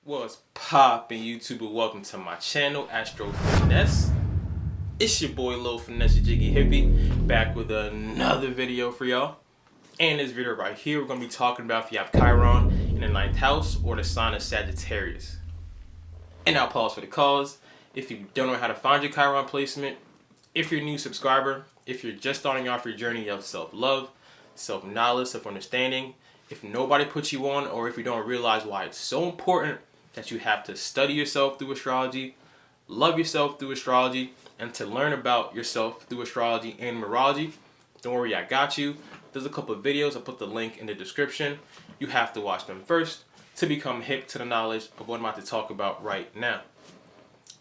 What's poppin' YouTuber? Welcome to my channel, Astro Finesse. It's your boy Lil Finesse, your Jiggy Hippie, back with another video for y'all. And this video right here, we're gonna be talking about if you have Chiron in the 9th house or the sign of Sagittarius. And I'll pause for the cause. If you don't know how to find your Chiron placement, if you're a new subscriber, if you're just starting off your journey of self-love, self-knowledge, self-understanding, if nobody puts you on, or if you don't realize why it's so important that you have to study yourself through astrology, love yourself through astrology, and to learn about yourself through astrology and numerology, don't worry, I got you. There's a couple of videos, I'll put the link in the description. You have to watch them first to become hip to the knowledge of what I'm about to talk about right now.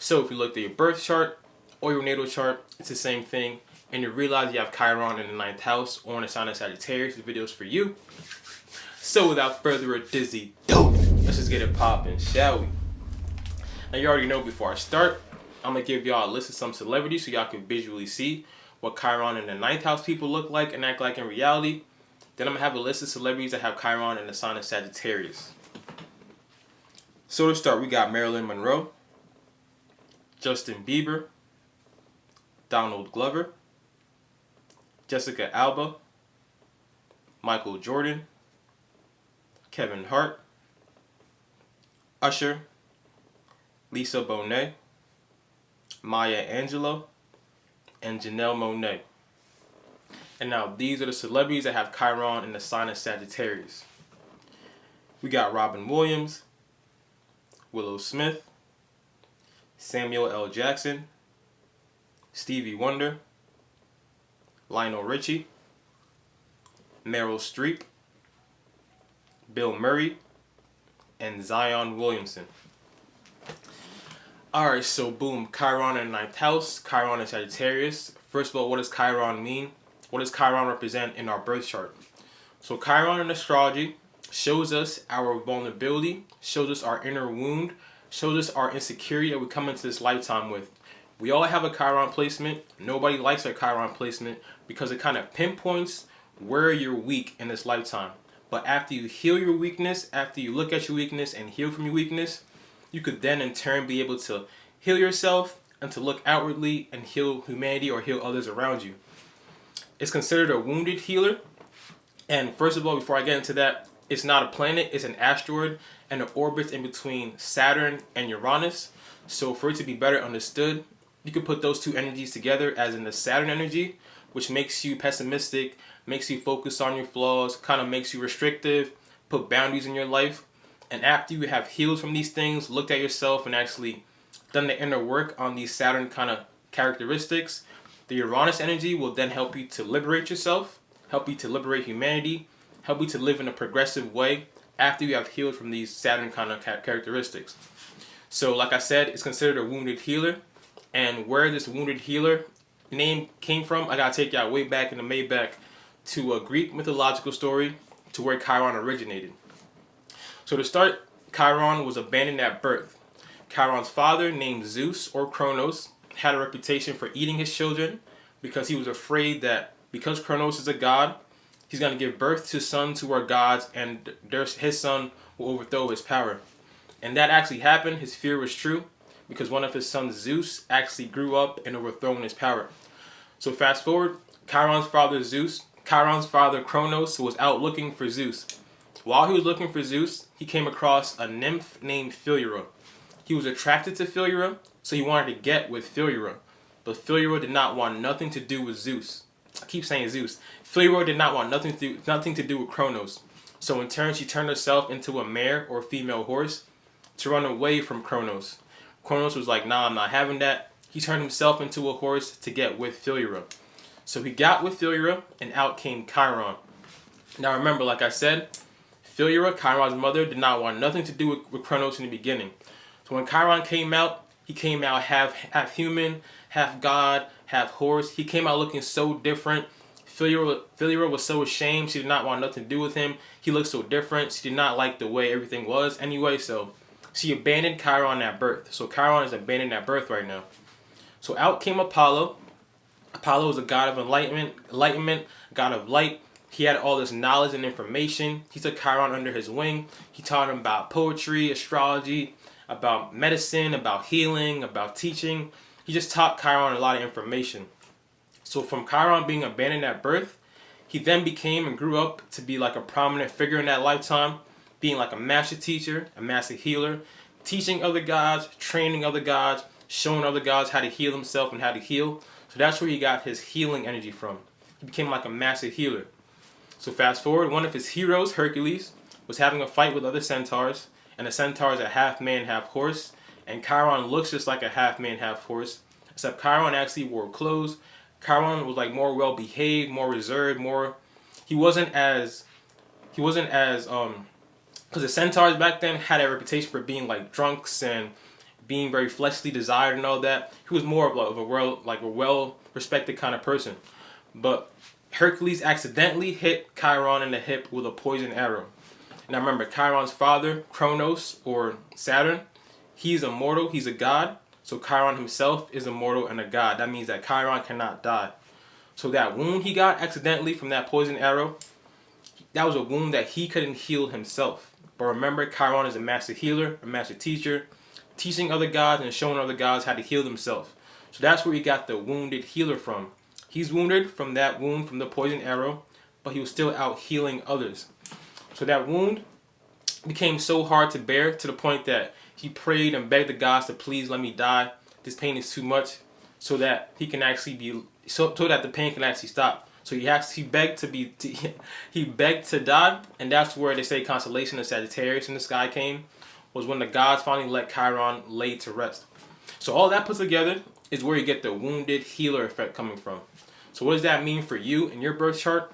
So if you look at your birth chart or your natal chart, it's the same thing, and you realize you have Chiron in the 9th house or in the sign of Sagittarius, the video's for you. So without further ado, let's just get it poppin', shall we? Now you already know before I start, I'm going to give y'all a list of some celebrities so y'all can visually see what Chiron in the 9th house people look like and act like in reality. Then I'm going to have a list of celebrities that have Chiron in the sign of Sagittarius. So to start, we got Marilyn Monroe, Justin Bieber, Donald Glover, Jessica Alba, Michael Jordan, Kevin Hart, Usher, Lisa Bonet, Maya Angelou, and Janelle Monáe. And now these are the celebrities that have Chiron in the sign of Sagittarius. We got Robin Williams, Willow Smith, Samuel L. Jackson, Stevie Wonder, Lionel Richie, Meryl Streep, Bill Murray, and Zion Williamson. Alright, so boom, Chiron in the 9th house, Chiron in Sagittarius. First of all, what does Chiron mean? What does Chiron represent in our birth chart? So Chiron in astrology shows us our vulnerability, shows us our inner wound, shows us our insecurity that we come into this lifetime with. We all have a Chiron placement. Nobody likes their Chiron placement because it kind of pinpoints where you're weak in this lifetime. But after you heal your weakness, after you look at your weakness and heal from your weakness, you could then in turn be able to heal yourself and to look outwardly and heal humanity or heal others around you. It's considered a wounded healer. And first of all, before I get into that, it's not a planet, it's an asteroid, and it orbits in between Saturn and Uranus. So for it to be better understood, you could put those two energies together as in the Saturn energy, which makes you pessimistic, makes you focus on your flaws, kind of makes you restrictive, put boundaries in your life. And after you have healed from these things, looked at yourself and actually done the inner work on these Saturn kind of characteristics, the Uranus energy will then help you to liberate yourself, help you to liberate humanity, help you to live in a progressive way after you have healed from these Saturn kind of characteristics. So like I said, it's considered a wounded healer. And where this wounded healer name came from, I gotta take y'all way back in the Maybach to a Greek mythological story to where Chiron originated. So to start, Chiron was abandoned at birth. Chiron's father, named Zeus or Kronos, had a reputation for eating his children because he was afraid that because Kronos is a god, he's going to give birth to sons who are gods and his son will overthrow his power. And that actually happened. His fear was true because one of his sons, Zeus, actually grew up and overthrown his power. So fast forward, Chiron's father Kronos was out looking for Zeus. While he was looking for Zeus, he came across a nymph named Philyra. He was attracted to Philyra, so he wanted to get with Philyra. But Philyra did not want nothing to do with Zeus. I keep saying Zeus. Philyra did not want nothing to do with Kronos. So in turn, she turned herself into a mare or female horse to run away from Kronos. Kronos was like, nah, I'm not having that. He turned himself into a horse to get with Philyra. So he got with Philyra, and out came Chiron. Now remember, like I said, Philyra, Chiron's mother, did not want nothing to do with Kronos in the beginning. So when Chiron came out, he came out half human, half god, half horse. He came out looking so different. Philyra was so ashamed. She did not want nothing to do with him. He looked so different. She did not like the way everything was anyway. So she abandoned Chiron at birth. So Chiron is abandoned at birth right now. So out came Apollo. Apollo is a god of enlightenment, god of light, He had all this knowledge and information. He took Chiron under his wing. He taught him about poetry, astrology, about medicine, about healing, about teaching. He just taught Chiron a lot of information. So from Chiron being abandoned at birth, he then became and grew up to be like a prominent figure in that lifetime, being like a master teacher, a master healer, teaching other gods, training other gods, showing other gods how to heal himself and how to heal. So that's where he got his healing energy from. He became like a master healer. So fast forward, one of his heroes, Hercules, was having a fight with other centaurs, and the centaur is a half man, half horse, and Chiron looks just like a half man, half horse, except Chiron actually wore clothes. Chiron was like more well behaved, more reserved, more. He wasn't as because the centaurs back then had a reputation for being like drunks and being very fleshly desired and all that. He was more of a well respected kind of person, but Hercules accidentally hit Chiron in the hip with a poison arrow. And I remember Chiron's father, Kronos or Saturn, he's immortal, he's a god. So Chiron himself is immortal and a god. That means that Chiron cannot die. So that wound he got accidentally from that poison arrow, that was a wound that he couldn't heal himself. But remember, Chiron is a master healer, a master teacher, teaching other gods and showing other gods how to heal themselves. So that's where he got the wounded healer from. He's wounded from that wound from the poison arrow, but he was still out healing others. So that wound became so hard to bear to the point that he prayed and begged the gods to please let me die. This pain is too much, so that he can actually be so that the pain can actually stop. So he begged to die, and that's where they say constellation of Sagittarius in the sky came, was when the gods finally let Chiron lay to rest. So all that put together is where you get the wounded healer effect coming from. So what does that mean for you in your birth chart?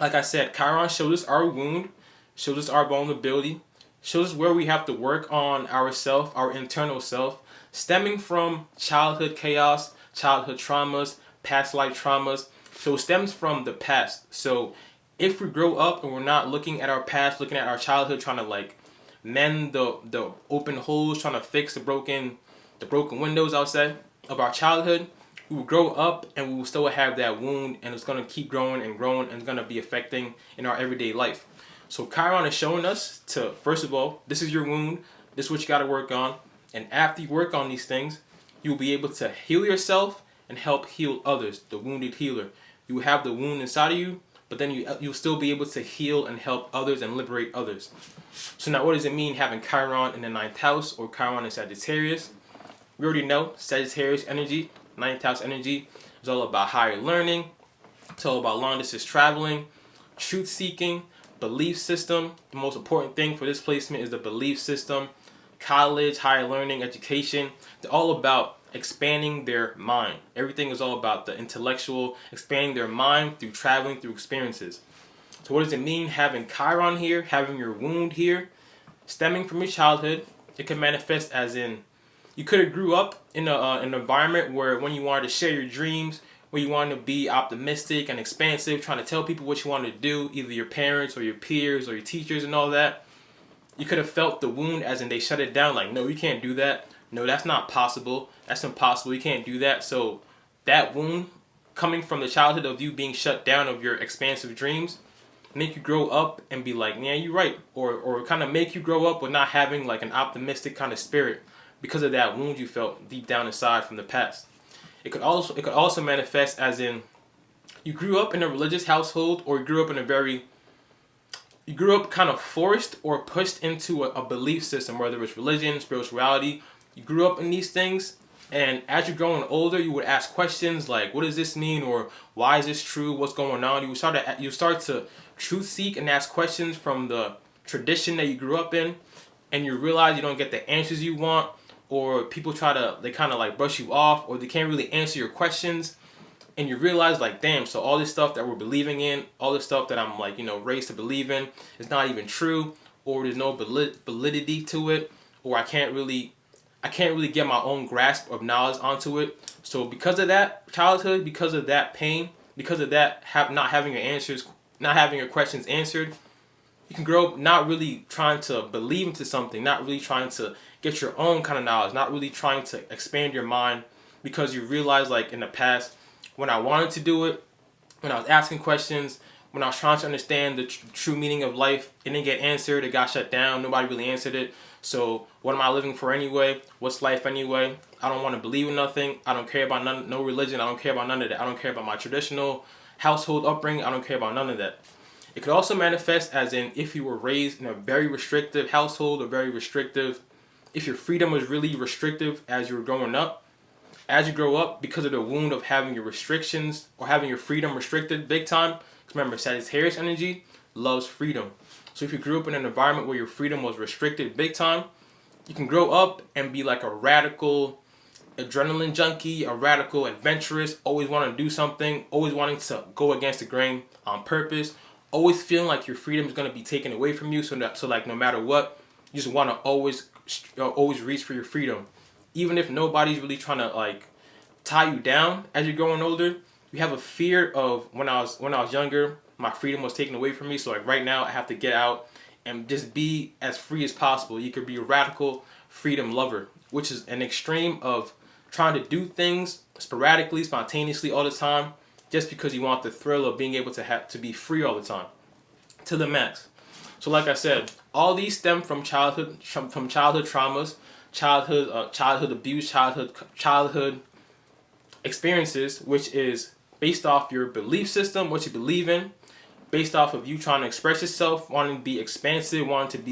Like I said, Chiron shows us our wound, shows us our vulnerability, shows us where we have to work on ourself, our internal self, stemming from childhood chaos, childhood traumas, past life traumas. So it stems from the past. So if we grow up and we're not looking at our past, looking at our childhood, trying to like mend the open holes, trying to fix the broken windows, I'll say, of our childhood, we will grow up and we will still have that wound, and it's going to keep growing and growing, and it's going to be affecting in our everyday life. So Chiron is showing us to, first of all, this is your wound, this is what you got to work on, and after you work on these things, you'll be able to heal yourself and help heal others, the wounded healer. You have the wound inside of you, but then you'll still be able to heal and help others and liberate others. So now what does it mean having Chiron in the 9th house or Chiron in Sagittarius? We already know Sagittarius energy, 9th house energy, is all about higher learning. It's all about long distance traveling, truth seeking, belief system. The most important thing for this placement is the belief system. College, higher learning, education. They're all about expanding their mind. Everything is all about the intellectual, expanding their mind through traveling, through experiences. So what does it mean having Chiron here, having your wound here, stemming from your childhood? It can manifest as in you could have grew up in an environment where when you wanted to share your dreams, where you wanted to be optimistic and expansive, trying to tell people what you wanted to do, either your parents or your peers or your teachers and all that, you could have felt the wound as in they shut it down, like, no, you can't do that. No, that's not possible. That's impossible. You can't do that. So that wound coming from the childhood of you being shut down of your expansive dreams make you grow up and be like, yeah, you're right. Or kind of make you grow up with not having like an optimistic kind of spirit because of that wound you felt deep down inside from the past. It could also manifest as in you grew up in a religious household, or you grew up kind of forced or pushed into a belief system, whether it's religion, spirituality. You grew up in these things, and as you're growing older, you would ask questions like, what does this mean? Or why is this true? What's going on? You start to truth seek and ask questions from the tradition that you grew up in, and you realize you don't get the answers you want, or people they kind of like brush you off, or they can't really answer your questions, and you realize like, damn, so all this stuff that we're believing in, all this stuff that I'm like, raised to believe in is not even true, or there's no validity to it, or I can't really get my own grasp of knowledge onto it. So because of that childhood, because of that pain, because of that not having your questions answered, you can grow up not really trying to believe into something, not really trying to get your own kind of knowledge, not really trying to expand your mind, because you realize like in the past, when I wanted to do it, when I was asking questions, when I was trying to understand the true meaning of life, it didn't get answered. It got shut down. Nobody really answered it. So what am I living for anyway? What's life anyway? I don't want to believe in nothing. I don't care about no religion. I don't care about none of that. I don't care about my traditional household upbringing. I don't care about none of that. It could also manifest as in if you were raised in a very restrictive household or very restrictive, if your freedom was really restrictive as you were growing up. As you grow up, because of the wound of having your restrictions or having your freedom restricted big time, because remember, Sagittarius energy loves freedom. So if you grew up in an environment where your freedom was restricted big time, you can grow up and be like a radical adrenaline junkie, a radical adventurous, always wanting to do something, always wanting to go against the grain on purpose, always feeling like your freedom is going to be taken away from you. So like no matter what, you just want to always reach for your freedom. Even if nobody's really trying to like tie you down as you're growing older, you have a fear of when I was younger, my freedom was taken away from me. So like right now, I have to get out and just be as free as possible. You could be a radical freedom lover, which is an extreme of trying to do things sporadically, spontaneously all the time, just because you want the thrill of being able to be free all the time, to the max. So like I said, all these stem from childhood traumas, childhood abuse, childhood experiences, which is based off your belief system, what you believe in, based off of you trying to express yourself, wanting to be expansive, wanting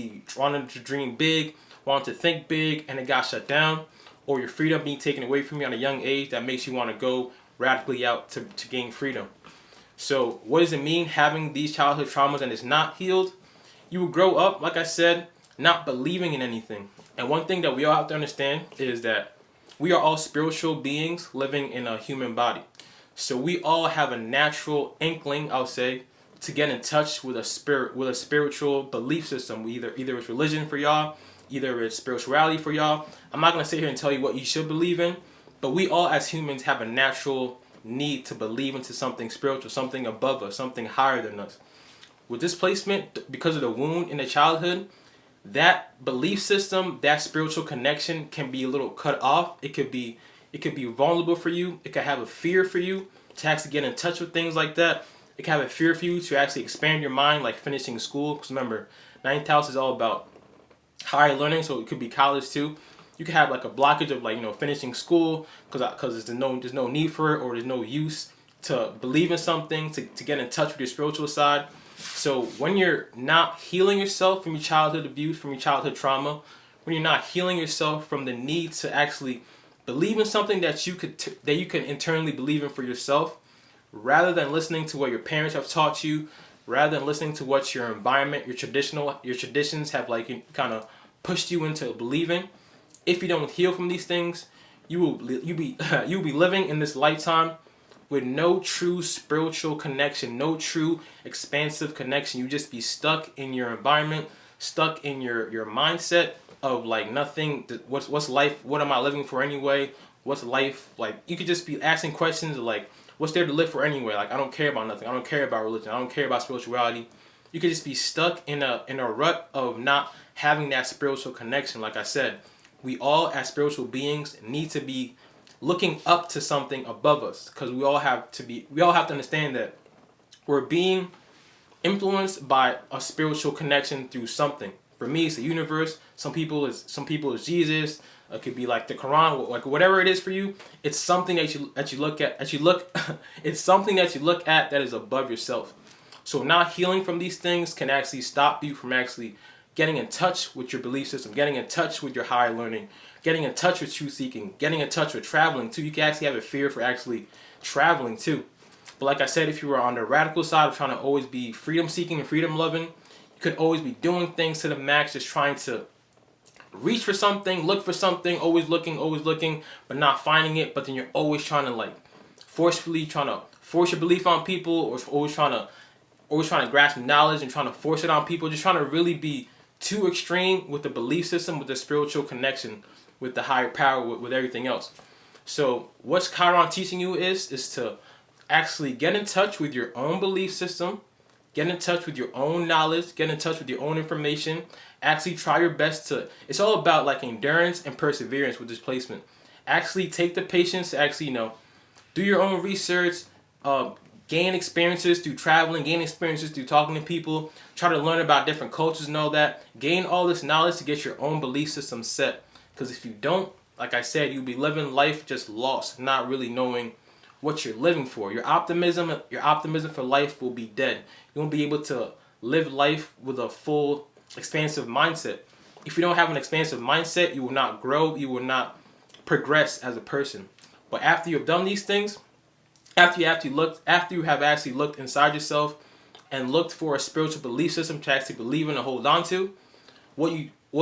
to dream big, wanting to think big, and it got shut down, or your freedom being taken away from you at a young age that makes you want to go radically out to gain freedom. So what does it mean having these childhood traumas and it's not healed? You will grow up, like I said, not believing in anything. And one thing that we all have to understand is that we are all spiritual beings living in a human body. So we all have a natural inkling, I'll say, to get in touch with a spiritual belief system. Either it's religion for y'all, either it's spirituality for y'all. I'm not going to sit here and tell you what you should believe in, but we all as humans have a natural need to believe into something spiritual, something above us, something higher than us. With this placement, because of the wound in the childhood, that belief system, that spiritual connection can be a little cut off. It could be vulnerable for you. It could have a fear for you to actually get in touch with things like that. It can have a fear for you to actually expand your mind, like finishing school. Because remember, ninth house is all about higher learning, so it could be college too. You could have like a blockage of like finishing school because there's no need for it, or there's no use to believe in something, to get in touch with your spiritual side. So when you're not healing yourself from your childhood abuse, from your childhood trauma, when you're not healing yourself from the need to actually believe in something that you can internally believe in for yourself, rather than listening to what your parents have taught you, rather than listening to what your environment, your traditions have like kind of pushed you into believing, if you don't heal from these things, you'll be living in this lifetime with no true spiritual connection, no true expansive connection. You just be stuck in your environment, stuck in your mindset of like nothing. What's life? What am I living for anyway? What's life? Like you could just be asking questions like, what's there to live for anyway? Like I don't care about nothing. I don't care about religion. I don't care about spirituality. You could just be stuck in a rut of not having that spiritual connection. Like I said, we all as spiritual beings need to be looking up to something above us, because we all have to understand that we're being influenced by a spiritual connection through something. For me, it's the universe. Some people is Jesus. It could be like the Quran, like whatever it is for you. It's something that you look at. It's something that you look at that is above yourself. So not healing from these things can actually stop you from actually getting in touch with your belief system, getting in touch with your higher learning, getting in touch with truth seeking, getting in touch with traveling too. You can actually have a fear for actually traveling too. But like I said, if you were on the radical side of trying to always be freedom seeking and freedom loving, you could always be doing things to the max, just trying to reach for something, look for something, always looking, but not finding it. But then you're always trying to like forcefully trying to force your belief on people, or always trying to grasp knowledge and trying to force it on people, just trying to really be too extreme with the belief system, with the spiritual connection, with the higher power, with everything else. So what's Chiron teaching you is to actually get in touch with your own belief system, get in touch with your own knowledge, get in touch with your own information, actually try your best to, it's all about like endurance and perseverance with this placement. Actually take the patience to actually, do your own research, gain experiences through traveling, gain experiences through talking to people, try to learn about different cultures and all that. Gain all this knowledge to get your own belief system set. Because if you don't, like I said, you'll be living life just lost, not really knowing what you're living for. Your optimism for life will be dead. You won't be able to live life with a full, expansive mindset. If you don't have an expansive mindset, you will not grow, you will not progress as a person. But after you have done these things, after you have actually looked inside yourself and looked for a spiritual belief system to actually believe in and hold on to, what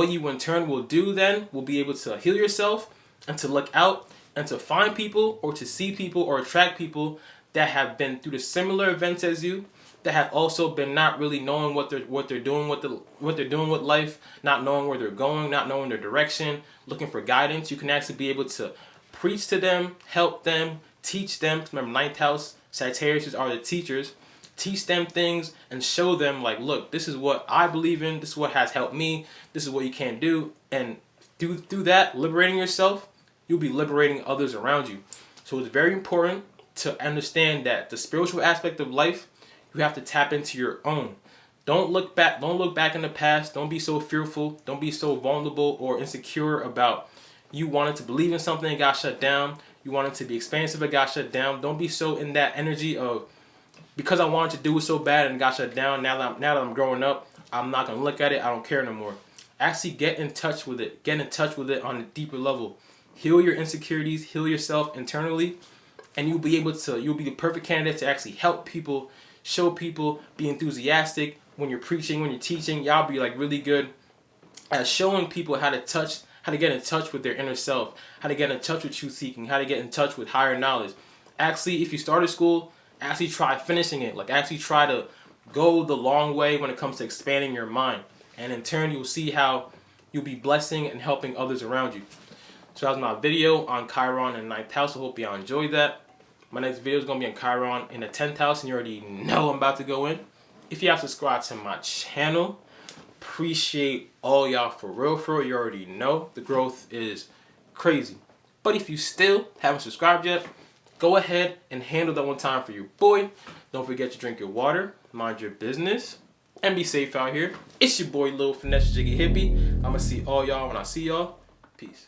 you in turn will do then will be able to heal yourself and to look out and to find people or to see people or attract people that have been through the similar events as you, that have also been not really knowing what they're doing with life, not knowing where they're going, not knowing their direction, looking for guidance. You can actually be able to preach to them, help them, teach them. Remember, ninth house Sagittarius are the teachers. Teach them things and show them, like, look, this is what I believe in. This is what has helped me. This is what you can do. And through that, liberating yourself, you'll be liberating others around you. So it's very important to understand that the spiritual aspect of life, you have to tap into your own. Don't look back in the past. Don't be so fearful. Don't be so vulnerable or insecure about you wanted to believe in something and got shut down. You wanted to be expansive and got shut down. Don't be so in that energy of, because I wanted to do it so bad and got shut down, now that I'm growing up, I'm not going to look at it. I don't care no more. Actually get in touch with it. Get in touch with it on a deeper level. Heal your insecurities. Heal yourself internally. And you'll be the perfect candidate to actually help people, show people, be enthusiastic. When you're preaching, when you're teaching, y'all be like really good at showing people how to get in touch with their inner self, how to get in touch with truth seeking, how to get in touch with higher knowledge. Actually, if you started school, actually try finishing it. Like, actually try to go the long way when it comes to expanding your mind. And in turn, you'll see how you'll be blessing and helping others around you. So that was my video on Chiron in 9th house. I hope y'all enjoyed that. My next video is going to be on Chiron in the 10th house, and you already know I'm about to go in. If you have subscribed to my channel, appreciate all y'all for real. You already know the growth is crazy. But if you still haven't subscribed yet, go ahead and handle that one time for your boy. Don't forget to drink your water, mind your business, and be safe out here. It's your boy, Lil Finesse Jiggy Hippie. I'm going to see all y'all when I see y'all. Peace.